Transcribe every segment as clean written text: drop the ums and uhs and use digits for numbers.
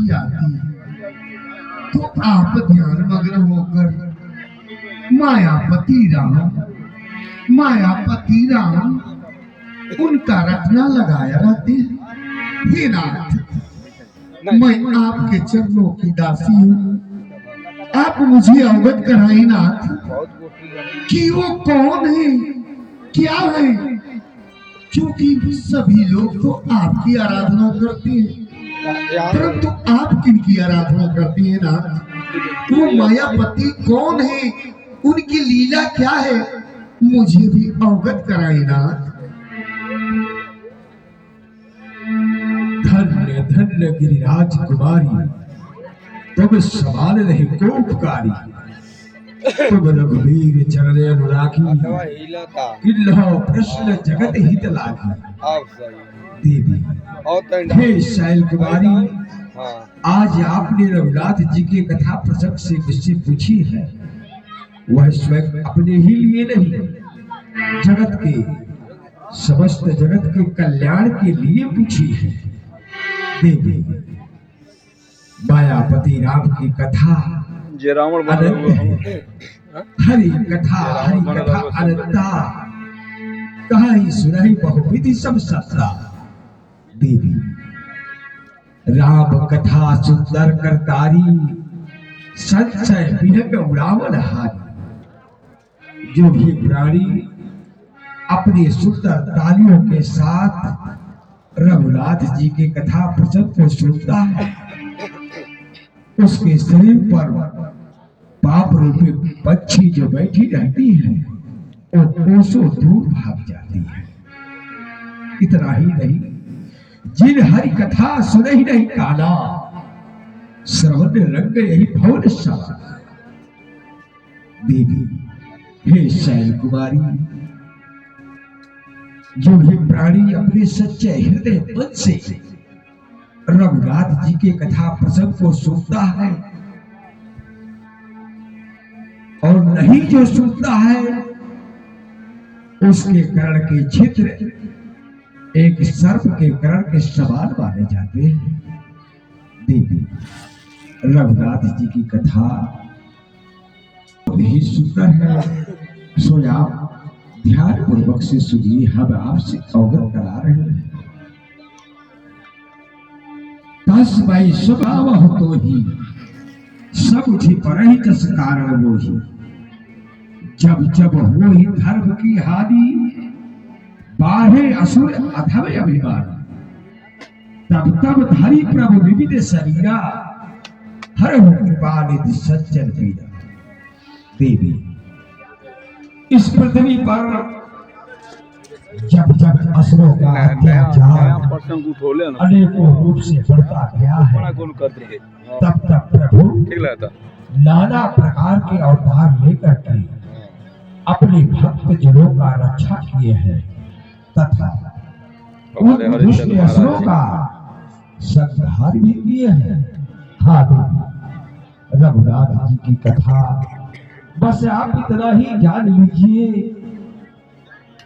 भी आती है तो आप ध्यान मग्न होकर मायापति राम उनका रखना लगाया रहते हैं। हे नाथ, मैं आपके चरणों की दासी हूँ, आप मुझे अवगत कराइए नाथ कि वो कौन है, क्या है, क्योंकि सभी लोग तो आपकी आराधना करते हैं, परंतु आप किनकी आराधना करते हैं नाथ? वो मायापति कौन है, उनकी लीला क्या है, मुझे भी अवगत कराइए नाथ। धन्य धन्य गिरिराज कुमारी, तुम सवाल नहीं को उपकारी, तुम रघुवीर चरण अनुरागी, किल्लो प्रश्न जगत हित लागी। देवी हे शैल कुमारी, आज आपने रघुनाथ जी के कथा प्रसंग से मुझसे पूछी है, वह स्वयं अपने ही लिए नहीं, जगत के समस्त जगत के कल्याण के लिए पूछी है। देवी मायापति राम की कथा अनंत है, हरि कथा अनंता, कहाई सुनाई बहुविधि सब सत्ता। देवी राम कथा सुंदर करतारी, संशय विहंग उड़ावन हारी। जो भी प्राणी अपने सुंदर तालियों के साथ रघुनाथ जी के कथा प्रसंग को सुनता है, उसके शरीर पर पाप रूपी पक्षी जो बैठी रहती है वो कोसों दूर भाग जाती है। इतना ही नहीं, जिन हरि कथा सुने ही नहीं काना, श्रवण रंग यही भवन समा। देवी हे शैल कुमारी, जो भी प्राणी अपने सच्चे हृदय मन से रघुनाथ जी के कथा प्रसंग को सुनता है और नहीं जो सुनता है, उसके कर्ण के छिद्र एक सर्प के कर्ण के समान माने जाते हैं। देवी रघुनाथ जी की कथा ही सुंदर है, सो आप ध्यान पूर्वक से सुनिए, हम आपसे अवगत करा रहे हैं। तस्मै स्वभाव तो ही सब उठी पर ही जस कारण वो ही, जब जब हो ही धर्म की हानि, बाहे असुर अधम अभिमानी, तब तब धरी प्रभु विविध शरीरा, हर कृपा निधि सज्जन पीरा। देवी इस पृथ्वी पर जब जब असुरों का अत्याचार अनेकों रूप से बढ़ता गया है, तब तब प्रभु नाना प्रकार के अवतार लेकर के अपने भक्त जनों का रक्षा किए हैं तथा उन दुष्ट असुरों का संहार भी किए हैं। हाँ देवी, रघुनाथ जी की कथा बस आप इतना ही जान लीजिए,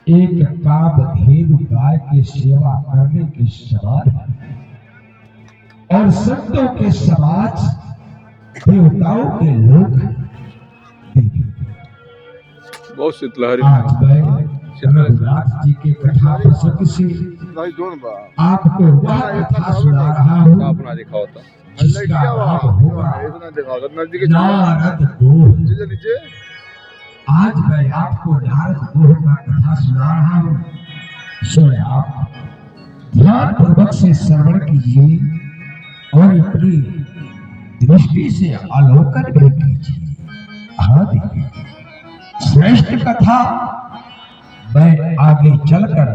एक कामधेनु गाय की सेवा करने के समान है और संतों के समाज देवताओं के लोग हैं। बहुत शीतलहरी आज मैं रघुनाथ जी के कथा प्रसंग से आपको वह कथा सुना रहा हूँ अपना दिखा होता जिसका नाम होगा नारद दोह। आज मैं आपको नारद दोह का कथा सुना रहा हूँ, सो आप ध्यान पूर्वक से श्रवण कीजिए और अपनी दृष्टि से अवलोकन भी कीजिए। हाँ देखिए, श्रेष्ठ कथा मैं आगे चलकर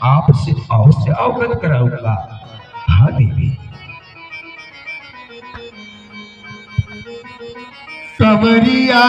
आपसे अवश्य अवगत कराऊंगा। हाँ देवी, कमरिया